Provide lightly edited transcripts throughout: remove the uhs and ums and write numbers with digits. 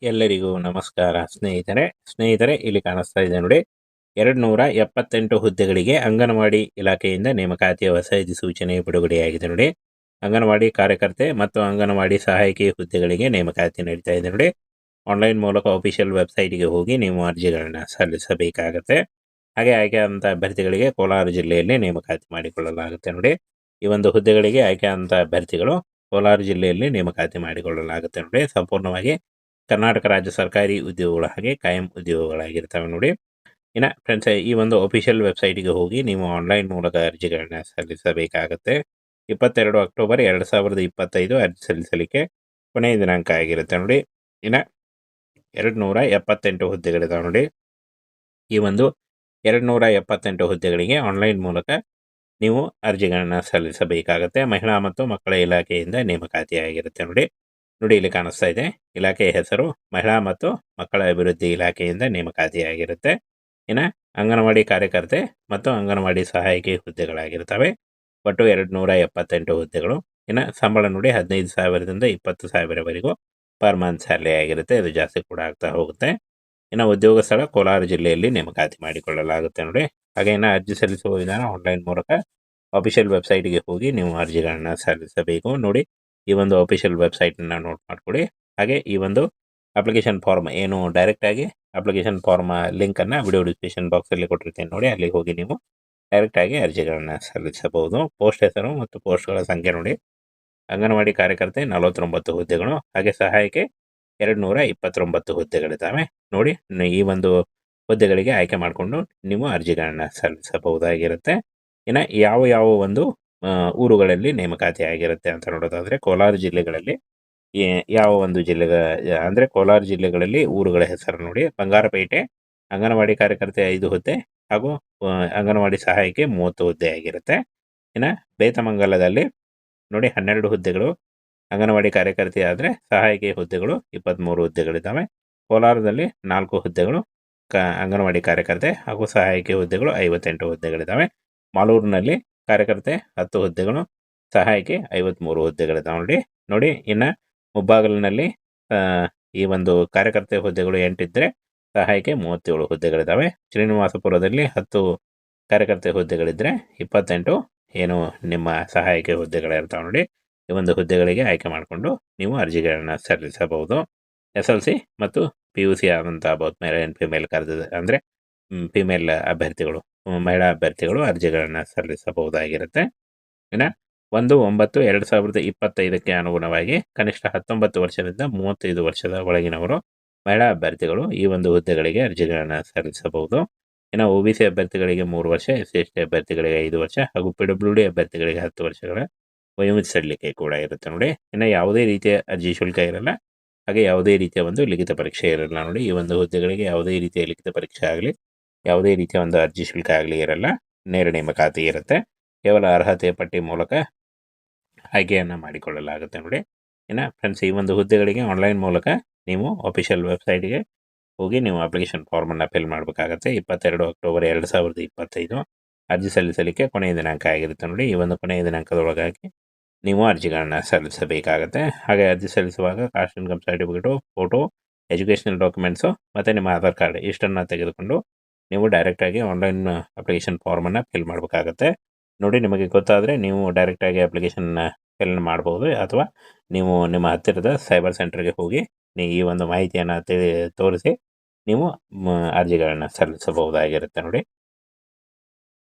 ಎಲ್ಲರಿಗೂ ನಮಸ್ಕಾರ ಸ್ನೇಹಿತರೆ ಇಲ್ಲಿ ಕಾಣಿಸ್ತಾ ಇದೆ ನೋಡಿ. 278 ಹುದ್ದೆಗಳಿಗೆ ಅಂಗನವಾಡಿ ಇಲಾಖೆಯಿಂದ ನೇಮಕಾತಿಯ ಹೊಸ ಅಧಿಸೂಚನೆ ಬಿಡುಗಡೆಯಾಗಿದೆ ನೋಡಿ. ಅಂಗನವಾಡಿ ಕಾರ್ಯಕರ್ತೆ ಮತ್ತು ಅಂಗನವಾಡಿ ಸಹಾಯಕಿ ಹುದ್ದೆಗಳಿಗೆ ನೇಮಕಾತಿ ನಡೀತಾ ಇದೆ ನೋಡಿ. ಆನ್ಲೈನ್ ಮೂಲಕ ಅಫಿಷಿಯಲ್ ವೆಬ್ಸೈಟ್ಗೆ ಹೋಗಿ ನೀವು ಅರ್ಜಿಗಳನ್ನ ಸಲ್ಲಿಸಬೇಕಾಗತ್ತೆ. ಹಾಗೆ ಆಯ್ಕೆಯಾದಂಥ ಅಭ್ಯರ್ಥಿಗಳಿಗೆ ಕೋಲಾರ ಜಿಲ್ಲೆಯಲ್ಲಿ ನೇಮಕಾತಿ ಮಾಡಿಕೊಳ್ಳಲಾಗುತ್ತೆ ನೋಡಿ. ಈ ಒಂದು ಹುದ್ದೆಗಳಿಗೆ ಆಯ್ಕೆಯಾದಂಥ ಅಭ್ಯರ್ಥಿಗಳು ಕೋಲಾರ ಜಿಲ್ಲೆಯಲ್ಲಿ ನೇಮಕಾತಿ ಮಾಡಿಕೊಳ್ಳಲಾಗುತ್ತೆ ನೋಡಿ. ಸಂಪೂರ್ಣವಾಗಿ ಕರ್ನಾಟಕ ರಾಜ್ಯ ಸರ್ಕಾರಿ ಉದ್ಯೋಗಗಳು ಹಾಗೆ ಕಾಯಂ ಉದ್ಯೋಗಗಳಾಗಿರ್ತವೆ ನೋಡಿ. ಇನ್ನು ಫ್ರೆಂಡ್ಸ್, ಈ ಒಂದು ಅಫಿಷಿಯಲ್ ವೆಬ್ಸೈಟ್ಗೆ ಹೋಗಿ ನೀವು ಆನ್ಲೈನ್ ಮೂಲಕ ಅರ್ಜಿಗಳನ್ನ ಸಲ್ಲಿಸಬೇಕಾಗತ್ತೆ. 22 ಅಕ್ಟೋಬರ್ 2025 ಅರ್ಜಿ ಸಲ್ಲಿಸಲಿಕ್ಕೆ ಕೊನೆಯ ದಿನಾಂಕ ಆಗಿರುತ್ತೆ ನೋಡಿ. ಇನ್ನು 278 ಹುದ್ದೆಗಳಿದಾವೆ ನೋಡಿ. ಈ ಒಂದು 278 ಹುದ್ದೆಗಳಿಗೆ ಆನ್ಲೈನ್ ಮೂಲಕ ನೀವು ಅರ್ಜಿಗಳನ್ನ ಸಲ್ಲಿಸಬೇಕಾಗತ್ತೆ. ಮಹಿಳಾ ಮತ್ತು ಮಕ್ಕಳ ಇಲಾಖೆಯಿಂದ ನೇಮಕಾತಿ ಆಗಿರುತ್ತೆ ನೋಡಿ. ಇಲ್ಲಿ ಕಾಣಿಸ್ತಾ ಇದೆ, ಇಲಾಖೆಯ ಹೆಸರು ಮಹಿಳಾ ಮತ್ತು ಮಕ್ಕಳ ಅಭಿವೃದ್ಧಿ ಇಲಾಖೆಯಿಂದ ನೇಮಕಾತಿ ಆಗಿರುತ್ತೆ. ಇನ್ನು ಅಂಗನವಾಡಿ ಕಾರ್ಯಕರ್ತೆ ಮತ್ತು ಅಂಗನವಾಡಿ ಸಹಾಯಕಿ ಹುದ್ದೆಗಳಾಗಿರ್ತವೆ. ಒಟ್ಟು 278 ಹುದ್ದೆಗಳು. ಇನ್ನು ಸಂಬಳ ನೋಡಿ 15,000ದಿಂದ 20,000ವರೆಗೂ ಪರ್ ಮಂತ್ ಸ್ಯಾಲರಿ ಆಗಿರುತ್ತೆ. ಇದು ಜಾಸ್ತಿ ಕೂಡ ಆಗ್ತಾ ಹೋಗುತ್ತೆ. ಇನ್ನು ಉದ್ಯೋಗ ಸ್ಥಳ ಕೋಲಾರ ಜಿಲ್ಲೆಯಲ್ಲಿ ನೇಮಕಾತಿ ಮಾಡಿಕೊಳ್ಳಲಾಗುತ್ತೆ ನೋಡಿ. ಹಾಗೆ ಇನ್ನು ಅರ್ಜಿ ಸಲ್ಲಿಸುವ ವಿಧಾನ ಆನ್ಲೈನ್ ಮೂಲಕ ಅಫಿಷಿಯಲ್ ವೆಬ್ಸೈಟ್ಗೆ ಹೋಗಿ ನೀವು ಅರ್ಜಿಗಳನ್ನ ಸಲ್ಲಿಸಬೇಕು ನೋಡಿ. ಈ ಒಂದು ಅಫಿಷಿಯಲ್ ವೆಬ್ಸೈಟನ್ನು ನೋಟ್ ಮಾಡ್ಕೊಳ್ಳಿ. ಹಾಗೆ ಈ ಒಂದು ಅಪ್ಲಿಕೇಶನ್ ಫಾರ್ಮ್ ಏನು ಡೈರೆಕ್ಟಾಗಿ ಅಪ್ಲಿಕೇಶನ್ ಫಾರ್ಮ್ ಲಿಂಕನ್ನು ವಿಡಿಯೋ ಡಿಸ್ಕ್ರಿಪ್ಷನ್ ಬಾಕ್ಸಲ್ಲಿ ಕೊಟ್ಟಿರ್ತೀನಿ ನೋಡಿ. ಅಲ್ಲಿಗೆ ಹೋಗಿ ನೀವು ಡೈರೆಕ್ಟಾಗಿ ಅರ್ಜಿಗಳನ್ನು ಸಲ್ಲಿಸಬಹುದು. ಪೋಸ್ಟ್ ಹೆಸರು ಮತ್ತು ಪೋಸ್ಟ್ಗಳ ಸಂಖ್ಯೆ ನೋಡಿ. ಅಂಗನವಾಡಿ ಕಾರ್ಯಕರ್ತೆ 49 ಹುದ್ದೆಗಳು, ಹಾಗೆ ಸಹಾಯಕಿ 229 ಹುದ್ದೆಗಳಿದ್ದಾವೆ ನೋಡಿ. ಈ ಒಂದು ಹುದ್ದೆಗಳಿಗೆ ಆಯ್ಕೆ ಮಾಡಿಕೊಂಡು ನೀವು ಅರ್ಜಿಗಳನ್ನ ಸಲ್ಲಿಸಬಹುದಾಗಿರುತ್ತೆ. ಇನ್ನು ಯಾವ ಒಂದು ಊರುಗಳಲ್ಲಿ ನೇಮಕಾತಿ ಆಗಿರುತ್ತೆ ಅಂತ ನೋಡೋದಾದರೆ, ಕೋಲಾರ ಜಿಲ್ಲೆಗಳಲ್ಲಿ ಯಾವ ಒಂದು ಅಂದರೆ ಕೋಲಾರ ಜಿಲ್ಲೆಗಳಲ್ಲಿ ಊರುಗಳ ಹೆಸರು ನೋಡಿ. ಬಂಗಾರಪೇಟೆ ಅಂಗನವಾಡಿ ಕಾರ್ಯಕರ್ತೆ 5 ಹುದ್ದೆ ಹಾಗೂ ಅಂಗನವಾಡಿ ಸಹಾಯಕಿ 30 ಹುದ್ದೆ ಆಗಿರುತ್ತೆ. ಇನ್ನು ಬೇತಮಂಗಲದಲ್ಲಿ ನೋಡಿ 12 ಹುದ್ದೆಗಳು, ಅಂಗನವಾಡಿ ಕಾರ್ಯಕರ್ತೆ ಆದರೆ ಸಹಾಯಕಿ ಹುದ್ದೆಗಳು 23 ಹುದ್ದೆಗಳಿದ್ದಾವೆ. ಕೋಲಾರದಲ್ಲಿ 4 ಹುದ್ದೆಗಳು, ಅಂಗನವಾಡಿ ಕಾರ್ಯಕರ್ತೆ ಹಾಗೂ ಸಹಾಯಕಿ ಹುದ್ದೆಗಳು 58 ಹುದ್ದೆಗಳಿದ್ದಾವೆ. ಮಾಲೂರಿನಲ್ಲಿ ಕಾರ್ಯಕರ್ತೆ 10 ಹುದ್ದೆಗಳು, ಸಹಾಯಕಿ 53 ಹುದ್ದೆಗಳಿದ್ದಾವೆ ನೋಡಿ. ಇನ್ನು ಮುಬ್ಬಾಗಲಿನಲ್ಲಿ ಈ ಒಂದು ಕಾರ್ಯಕರ್ತೆ ಹುದ್ದೆಗಳು 8 ಇದ್ದರೆ ಸಹಾಯಕಿ 37 ಹುದ್ದೆಗಳಿದ್ದಾವೆ. ಶ್ರೀನಿವಾಸಪುರದಲ್ಲಿ 10 ಕಾರ್ಯಕರ್ತೆ ಹುದ್ದೆಗಳಿದ್ದರೆ 28 ಏನು ನಿಮ್ಮ ಸಹಾಯಕಿ ಹುದ್ದೆಗಳಿರ್ತಾವೆ ನೋಡಿ. ಈ ಒಂದು ಹುದ್ದೆಗಳಿಗೆ ಆಯ್ಕೆ ಮಾಡಿಕೊಂಡು ನೀವು ಅರ್ಜಿಗಳನ್ನ ಸಲ್ಲಿಸಬಹುದು. SLC ಮತ್ತು PUC ಆದಂಥ ಬೋತ್ ಮೇಲ್ ಆ್ಯಂಡ್ ಫಿಮೇಲ್ ಅಂದರೆ ಫಿಮೇಲ್ ಅಭ್ಯರ್ಥಿಗಳು, ಮಹಿಳಾ ಅಭ್ಯರ್ಥಿಗಳು ಅರ್ಜಿಗಳನ್ನು ಸಲ್ಲಿಸಬಹುದಾಗಿರುತ್ತೆ. ಇನ್ನು 1/9/2025ಕ್ಕೆ ಅನುಗುಣವಾಗಿ ಕನಿಷ್ಠ 19 ವರ್ಷದಿಂದ 35 ವರ್ಷದ ಒಳಗಿನವರು ಮಹಿಳಾ ಅಭ್ಯರ್ಥಿಗಳು ಈ ಒಂದು ಹುದ್ದೆಗಳಿಗೆ ಅರ್ಜಿಗಳನ್ನು ಸಲ್ಲಿಸಬಹುದು. ಇನ್ನು OBC ಅಭ್ಯರ್ಥಿಗಳಿಗೆ 3 ವರ್ಷ, SC/ST ಅಭ್ಯರ್ಥಿಗಳಿಗೆ 5 ವರ್ಷ ಹಾಗೂ PWD ಅಭ್ಯರ್ಥಿಗಳಿಗೆ 10 ವರ್ಷಗಳ ವಯೋಮಿತಿ ಸಡಿಲಿಕೆ ಕೂಡ ಇರುತ್ತೆ ನೋಡಿ. ಇನ್ನು ಯಾವುದೇ ರೀತಿಯ ಅರ್ಜಿ ಶುಲ್ಕ ಇರಲ್ಲ, ಹಾಗೆ ಯಾವುದೇ ರೀತಿಯ ಒಂದು ಲಿಖಿತ ಪರೀಕ್ಷೆ ಇರಲ್ಲ ನೋಡಿ. ಈ ಒಂದು ಹುದ್ದೆಗಳಿಗೆ ಯಾವುದೇ ರೀತಿಯ ಲಿಖಿತ ಪರೀಕ್ಷೆ ಆಗಲಿ, ಯಾವುದೇ ರೀತಿಯ ಒಂದು ಅರ್ಜಿ ಶುಲ್ಕ ಆಗಲಿ ಇರಲ್ಲ. ನೇರ ನೇಮಕಾತಿ ಇರುತ್ತೆ. ಕೇವಲ ಅರ್ಹತೆ ಪಟ್ಟಿ ಮೂಲಕ ಆಯ್ಕೆಯನ್ನು ಮಾಡಿಕೊಳ್ಳಲಾಗುತ್ತೆ ನೋಡಿ. ಇನ್ನು ಫ್ರೆಂಡ್ಸ್, ಈ ಒಂದು ಹುದ್ದೆಗಳಿಗೆ ಆನ್ಲೈನ್ ಮೂಲಕ ನೀವು ಅಫಿಷಿಯಲ್ ವೆಬ್ಸೈಟ್ಗೆ ಹೋಗಿ ನೀವು ಅಪ್ಲಿಕೇಶನ್ ಫಾರ್ಮನ್ನು ಫಿಲ್ ಮಾಡಬೇಕಾಗತ್ತೆ. 22 ಅಕ್ಟೋಬರ್ 2025 ಅರ್ಜಿ ಸಲ್ಲಿಸಲಿಕ್ಕೆ ಕೊನೆಯ ದಿನಾಂಕ ಆಗಿರುತ್ತೆ ನೋಡಿ. ಈ ಒಂದು ಕೊನೆಯ ದಿನಾಂಕದೊಳಗಾಗಿ ನೀವು ಅರ್ಜಿಗಳನ್ನ ಸಲ್ಲಿಸಬೇಕಾಗತ್ತೆ. ಹಾಗೆ ಅರ್ಜಿ ಸಲ್ಲಿಸುವಾಗ caste income certificate, photo, educational documents ಮತ್ತು ನಿಮ್ಮ ಆಧಾರ್ ಕಾರ್ಡ್ ಇಷ್ಟನ್ನು ತೆಗೆದುಕೊಂಡು ನೀವು ಡೈರೆಕ್ಟಾಗಿ ಆನ್ಲೈನ್ ಅಪ್ಲಿಕೇಶನ್ ಫಾರ್ಮನ್ನು ಫಿಲ್ ಮಾಡಬೇಕಾಗತ್ತೆ ನೋಡಿ. ನಿಮಗೆ ಗೊತ್ತಾದರೆ ನೀವು ಡೈರೆಕ್ಟಾಗಿ ಅಪ್ಲಿಕೇಶನ್ನ ಫಿಲ್ ಮಾಡ್ಬೋದು, ಅಥವಾ ನೀವು ನಿಮ್ಮ ಹತ್ತಿರದ ಸೈಬರ್ ಸೆಂಟರ್ಗೆ ಹೋಗಿ ಈ ಒಂದು ಮಾಹಿತಿಯನ್ನು ತೋರಿಸಿ ನೀವು ಅರ್ಜಿಗಳನ್ನು ಸಲ್ಲಿಸಬಹುದಾಗಿರುತ್ತೆ ನೋಡಿ.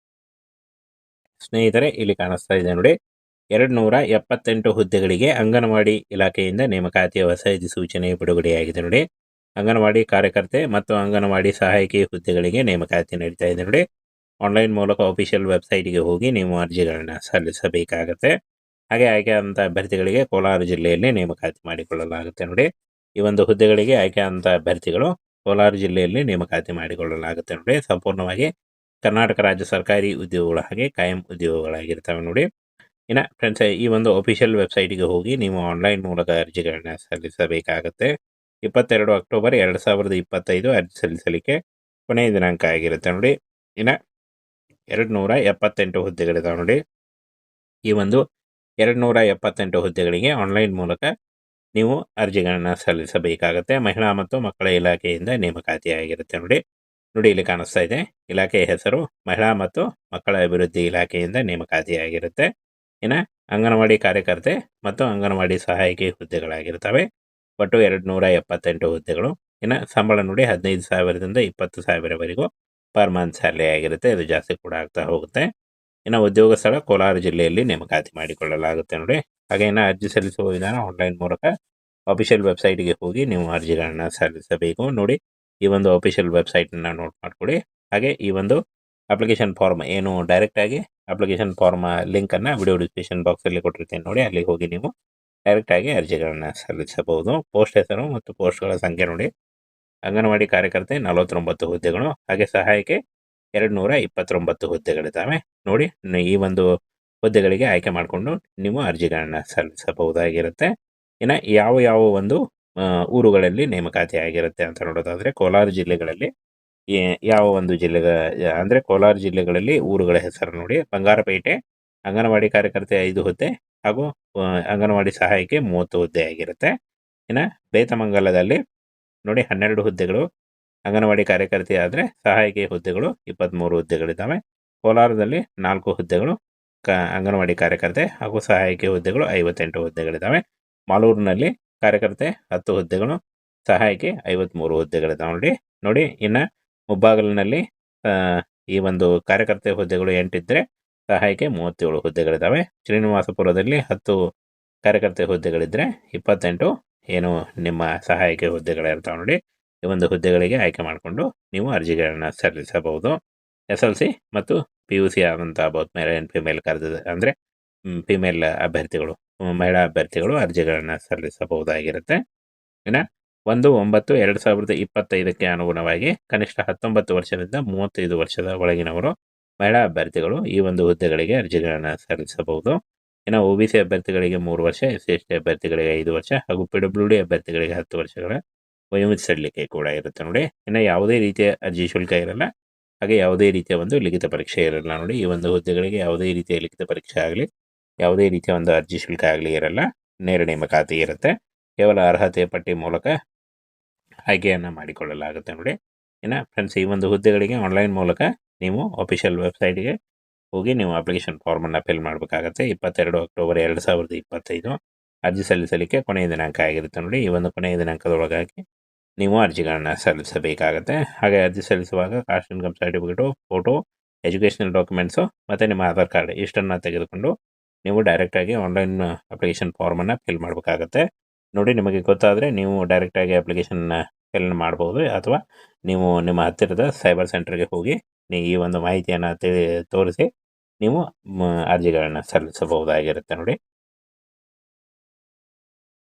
ಸ್ನೇಹಿತರೆ, ಇಲ್ಲಿ ಕಾಣಿಸ್ತಾ ಇದೆ ನೋಡಿ, 278 ಹುದ್ದೆಗಳಿಗೆ ಅಂಗನವಾಡಿ ಇಲಾಖೆಯಿಂದ ನೇಮಕಾತಿಯ ಹೊಸ ಅಧಿಸೂಚನೆ ಬಿಡುಗಡೆಯಾಗಿದೆ ನೋಡಿ. ಅಂಗನವಾಡಿ ಕಾರ್ಯಕರ್ತೆ ಮತ್ತು ಅಂಗನವಾಡಿ ಸಹಾಯಕಿ ಹುದ್ದೆಗಳಿಗೆ ನೇಮಕಾತಿ ನಡೀತಾ ಇದೆ ನೋಡಿ. ಆನ್ಲೈನ್ ಮೂಲಕ ಅಫಿಷಿಯಲ್ ವೆಬ್ಸೈಟ್ಗೆ ಹೋಗಿ ನೀವು ಅರ್ಜಿಗಳನ್ನ ಸಲ್ಲಿಸಬೇಕಾಗತ್ತೆ. ಹಾಗೆ ಆಯ್ಕೆಯಾದಂಥ ಅಭ್ಯರ್ಥಿಗಳಿಗೆ ಕೋಲಾರ ಜಿಲ್ಲೆಯಲ್ಲಿ ನೇಮಕಾತಿ ಮಾಡಿಕೊಳ್ಳಲಾಗುತ್ತೆ ನೋಡಿ. ಈ ಒಂದು ಹುದ್ದೆಗಳಿಗೆ ಆಯ್ಕೆಯಾದಂಥ ಅಭ್ಯರ್ಥಿಗಳು ಕೋಲಾರ ಜಿಲ್ಲೆಯಲ್ಲಿ ನೇಮಕಾತಿ ಮಾಡಿಕೊಳ್ಳಲಾಗುತ್ತೆ ನೋಡಿ. ಸಂಪೂರ್ಣವಾಗಿ ಕರ್ನಾಟಕ ರಾಜ್ಯ ಸರ್ಕಾರಿ ಉದ್ಯೋಗಗಳು ಹಾಗೆ ಕಾಯಂ ಉದ್ಯೋಗಗಳಾಗಿರ್ತವೆ ನೋಡಿ. ಇನ್ನು ಫ್ರೆಂಡ್ಸ್, ಈ ಒಂದು ಅಫಿಷಿಯಲ್ ವೆಬ್ಸೈಟ್ಗೆ ಹೋಗಿ ನೀವು ಆನ್ಲೈನ್ ಮೂಲಕ ಅರ್ಜಿಗಳನ್ನ ಸಲ್ಲಿಸಬೇಕಾಗತ್ತೆ. 22 ಅಕ್ಟೋಬರ್ 2025 ಅರ್ಜಿ ಸಲ್ಲಿಸಲಿಕ್ಕೆ ಕೊನೆಯ ದಿನಾಂಕ ಆಗಿರುತ್ತೆ ನೋಡಿ. ಇನ್ನು 278 ಹುದ್ದೆಗಳಿದಾವೆ ನೋಡಿ. ಈ ಒಂದು 278 ಹುದ್ದೆಗಳಿಗೆ ಆನ್ಲೈನ್ ಮೂಲಕ ನೀವು ಅರ್ಜಿಗಳನ್ನು ಸಲ್ಲಿಸಬೇಕಾಗತ್ತೆ. ಮಹಿಳಾ ಮತ್ತು ಮಕ್ಕಳ ಇಲಾಖೆಯಿಂದ ನೇಮಕಾತಿಯಾಗಿರುತ್ತೆ ನೋಡಿ. ನೋಡಿ ಇಲ್ಲಿ ಕಾಣಿಸ್ತಾ ಇದೆ. ಇಲಾಖೆಯ ಹೆಸರು ಮಹಿಳಾ ಮತ್ತು ಮಕ್ಕಳ ಅಭಿವೃದ್ಧಿ ಇಲಾಖೆಯಿಂದ ನೇಮಕಾತಿಯಾಗಿರುತ್ತೆ. ಇನ್ನು ಅಂಗನವಾಡಿ ಕಾರ್ಯಕರ್ತೆ ಮತ್ತು ಅಂಗನವಾಡಿ ಸಹಾಯಕಿ ಹುದ್ದೆಗಳಾಗಿರ್ತವೆ. ಒಟ್ಟು 278 ಹುದ್ದೆಗಳು. ಇನ್ನು ಸಂಬಳ ನೋಡಿ 15,000ದಿಂದ 20,000ವರೆಗೂ ಪರ್ ಮಂತ್ ಸ್ಯಾಲರಿ ಆಗಿರುತ್ತೆ. ಇದು ಜಾಸ್ತಿ ಕೂಡ ಆಗ್ತಾ ಹೋಗುತ್ತೆ. ಇನ್ನು ಉದ್ಯೋಗ ಸ್ಥಳ ಕೋಲಾರ ಜಿಲ್ಲೆಯಲ್ಲಿ ನೇಮಕಾತಿ ಮಾಡಿಕೊಳ್ಳಲಾಗುತ್ತೆ ನೋಡಿ. ಹಾಗೆ ಇನ್ನು ಅರ್ಜಿ ಸಲ್ಲಿಸುವ ವಿಧಾನ ಆನ್ಲೈನ್ ಮೂಲಕ ಅಫಿಷಿಯಲ್ ವೆಬ್ಸೈಟ್ಗೆ ಹೋಗಿ ನೀವು ಅರ್ಜಿಗಳನ್ನು ಸಲ್ಲಿಸಬೇಕು ನೋಡಿ. ಈ ಒಂದು ಅಫಿಷಿಯಲ್ ವೆಬ್ಸೈಟನ್ನು ನೋಟ್ ಮಾಡ್ಕೊಳ್ಳಿ. ಹಾಗೆ ಈ ಒಂದು ಅಪ್ಲಿಕೇಶನ್ ಫಾರ್ಮ್ ಏನು ಡೈರೆಕ್ಟಾಗಿ ಅಪ್ಲಿಕೇಶನ್ ಫಾರ್ಮ್ ಲಿಂಕನ್ನು ವಿಡಿಯೋ ಡಿಸ್ಕ್ರಿಪ್ಷನ್ ಬಾಕ್ಸಲ್ಲಿ ಕೊಟ್ಟಿರ್ತೀನಿ ನೋಡಿ. ಅಲ್ಲಿಗೆ ಹೋಗಿ ನೀವು ಡೈರೆಕ್ಟಾಗಿ ಅರ್ಜಿಗಳನ್ನು ಸಲ್ಲಿಸಬಹುದು. ಪೋಸ್ಟ್ ಹೆಸರು ಮತ್ತು ಪೋಸ್ಟ್ಗಳ ಸಂಖ್ಯೆ ನೋಡಿ. ಅಂಗನವಾಡಿ ಕಾರ್ಯಕರ್ತೆ 49 ಹುದ್ದೆಗಳು, ಹಾಗೆ ಸಹಾಯಕಿ 229 ಹುದ್ದೆಗಳಿದ್ದಾವೆ ನೋಡಿ. ಈ ಒಂದು ಹುದ್ದೆಗಳಿಗೆ ಆಯ್ಕೆ ಮಾಡಿಕೊಂಡು ನೀವು ಅರ್ಜಿಗಳನ್ನು ಸಲ್ಲಿಸಬಹುದಾಗಿರುತ್ತೆ. ಇನ್ನು ಯಾವ ಒಂದು ಊರುಗಳಲ್ಲಿ ನೇಮಕಾತಿ ಆಗಿರುತ್ತೆ ಅಂತ ನೋಡೋದಾದರೆ ಕೋಲಾರ ಜಿಲ್ಲೆಗಳಲ್ಲಿ ಯಾವ ಒಂದು ಅಂದರೆ ಕೋಲಾರ ಜಿಲ್ಲೆಗಳಲ್ಲಿ ಊರುಗಳ ಹೆಸರು ನೋಡಿ. ಬಂಗಾರಪೇಟೆ ಅಂಗನವಾಡಿ ಕಾರ್ಯಕರ್ತೆ 5 ಹುದ್ದೆ ಹಾಗೂ ಅಂಗನವಾಡಿ ಸಹಾಯಕಿ 30 ಹುದ್ದೆ ಆಗಿರುತ್ತೆ. ಇನ್ನು ಬೇತಮಂಗಲದಲ್ಲಿ ನೋಡಿ 12 ಹುದ್ದೆಗಳು, ಅಂಗನವಾಡಿ ಕಾರ್ಯಕರ್ತೆ ಆದರೆ ಸಹಾಯಕಿ ಹುದ್ದೆಗಳು 23 ಹುದ್ದೆಗಳಿದ್ದಾವೆ. ಕೋಲಾರದಲ್ಲಿ 4 ಹುದ್ದೆಗಳು, ಅಂಗನವಾಡಿ ಕಾರ್ಯಕರ್ತೆ ಹಾಗೂ ಸಹಾಯಕಿ ಹುದ್ದೆಗಳು 58 ಹುದ್ದೆಗಳಿದ್ದಾವೆ. ಮಾಲೂರಿನಲ್ಲಿ ಕಾರ್ಯಕರ್ತೆ 10 ಹುದ್ದೆಗಳು, ಸಹಾಯಕಿ 53 ಹುದ್ದೆಗಳಿದ್ದಾವೆ ನೋಡಿ. ಇನ್ನು ಮುಬ್ಬಾಗಲಿನಲ್ಲಿ ಈ ಒಂದು ಕಾರ್ಯಕರ್ತೆ ಹುದ್ದೆಗಳು 8 ಇದ್ದರೆ ಸಹಾಯಕಿ 37 ಹುದ್ದೆಗಳಿದ್ದಾವೆ. ಶ್ರೀನಿವಾಸಪುರದಲ್ಲಿ 10 ಕಾರ್ಯಕರ್ತೆ ಹುದ್ದೆಗಳಿದ್ದರೆ 28 ಏನು ನಿಮ್ಮ ಸಹಾಯಕಿ ಹುದ್ದೆಗಳಿರ್ತಾವೆ ನೋಡಿ. ಈ ಒಂದು ಹುದ್ದೆಗಳಿಗೆ ಆಯ್ಕೆ ಮಾಡಿಕೊಂಡು ನೀವು ಅರ್ಜಿಗಳನ್ನು ಸಲ್ಲಿಸಬಹುದು. SLC ಮತ್ತು PUC ಆದಂಥ ಬೋತ್ ಮೇಲ್ ಆ್ಯಂಡ್ ಫಿಮೇಲ್ ಅಂದರೆ ಫಿಮೇಲ್ ಅಭ್ಯರ್ಥಿಗಳು, ಮಹಿಳಾ ಅಭ್ಯರ್ಥಿಗಳು ಅರ್ಜಿಗಳನ್ನು ಸಲ್ಲಿಸಬಹುದಾಗಿರುತ್ತೆ. ಇನ್ನು 1/9/2025ಕ್ಕೆ ಅನುಗುಣವಾಗಿ ಕನಿಷ್ಠ 19 ವರ್ಷದಿಂದ 35 ವರ್ಷದ ಒಳಗಿನವರು ಮಹಿಳಾ ಅಭ್ಯರ್ಥಿಗಳು ಈ ಒಂದು ಹುದ್ದೆಗಳಿಗೆ ಅರ್ಜಿಗಳನ್ನು ಸಲ್ಲಿಸಬಹುದು. ಇನ್ನು OBC ಅಭ್ಯರ್ಥಿಗಳಿಗೆ 3 ವರ್ಷ, SC/ST ಅಭ್ಯರ್ಥಿಗಳಿಗೆ 5 ವರ್ಷ ಹಾಗೂ PWD ಅಭ್ಯರ್ಥಿಗಳಿಗೆ 10 ವರ್ಷಗಳ ವಯೋಮಿತಿ ಸಡಿಲಿಕೆ ಕೂಡ ಇರುತ್ತೆ ನೋಡಿ. ಇನ್ನು ಯಾವುದೇ ರೀತಿಯ ಅರ್ಜಿ ಶುಲ್ಕ ಇರಲ್ಲ, ಹಾಗೆ ಯಾವುದೇ ರೀತಿಯ ಒಂದು ಲಿಖಿತ ಪರೀಕ್ಷೆ ಇರಲ್ಲ ನೋಡಿ. ಈ ಒಂದು ಹುದ್ದೆಗಳಿಗೆ ಯಾವುದೇ ರೀತಿಯ ಲಿಖಿತ ಪರೀಕ್ಷೆ ಆಗಲಿ, ಯಾವುದೇ ರೀತಿಯ ಒಂದು ಅರ್ಜಿ ಶುಲ್ಕ ಆಗಲಿ ಇರಲ್ಲ. ನೇರ ನೇಮಕಾತಿ ಇರುತ್ತೆ. ಕೇವಲ ಅರ್ಹತೆ ಪಟ್ಟಿ ಮೂಲಕ ಆಯ್ಕೆಯನ್ನು ಮಾಡಿಕೊಳ್ಳಲಾಗುತ್ತೆ ನೋಡಿ. ಇನ್ನು ಫ್ರೆಂಡ್ಸ್, ಈ ಒಂದು ಹುದ್ದೆಗಳಿಗೆ ಆನ್ಲೈನ್ ಮೂಲಕ ನೀವು ಅಫಿಷಿಯಲ್ ವೆಬ್ಸೈಟ್ಗೆ ಹೋಗಿ ನೀವು ಅಪ್ಲಿಕೇಶನ್ ಫಾರ್ಮನ್ನು ಫಿಲ್ ಮಾಡಬೇಕಾಗತ್ತೆ. 22 ಅಕ್ಟೋಬರ್ 2025 ಅರ್ಜಿ ಸಲ್ಲಿಸಲಿಕ್ಕೆ ಕೊನೆಯ ದಿನಾಂಕ ಆಗಿರುತ್ತೆ ನೋಡಿ. ಈ ಒಂದು ಕೊನೆಯ ದಿನಾಂಕದೊಳಗಾಗಿ ನೀವು ಅರ್ಜಿಗಳನ್ನು ಸಲ್ಲಿಸಬೇಕಾಗತ್ತೆ. ಹಾಗೆ ಅರ್ಜಿ ಸಲ್ಲಿಸುವಾಗ caste income certificate, photo, educational documents ಮತ್ತು ನಿಮ್ಮ ಆಧಾರ್ ಕಾರ್ಡ್ ಇಷ್ಟನ್ನು ತೆಗೆದುಕೊಂಡು ನೀವು ಡೈರೆಕ್ಟಾಗಿ ಆನ್ಲೈನ್ ಅಪ್ಲಿಕೇಶನ್ ಫಾರ್ಮನ್ನು ಫಿಲ್ ಮಾಡಬೇಕಾಗತ್ತೆ ನೋಡಿ. ನಿಮಗೆ ಗೊತ್ತಾದರೆ ನೀವು ಡೈರೆಕ್ಟಾಗಿ ಅಪ್ಲಿಕೇಶನ್ನ ಫಿಲ್ ಮಾಡ್ಬೋದು, ಅಥವಾ ನೀವು ನಿಮ್ಮ ಹತ್ತಿರದ ಸೈಬರ್ ಸೆಂಟರ್ಗೆ ಹೋಗಿ ಈ ಒಂದು ಮಾಹಿತಿಯನ್ನು ತೋರಿಸಿ ನೀವು ಅರ್ಜಿಗಳನ್ನು ಸಲ್ಲಿಸಬಹುದಾಗಿರುತ್ತೆ ನೋಡಿ.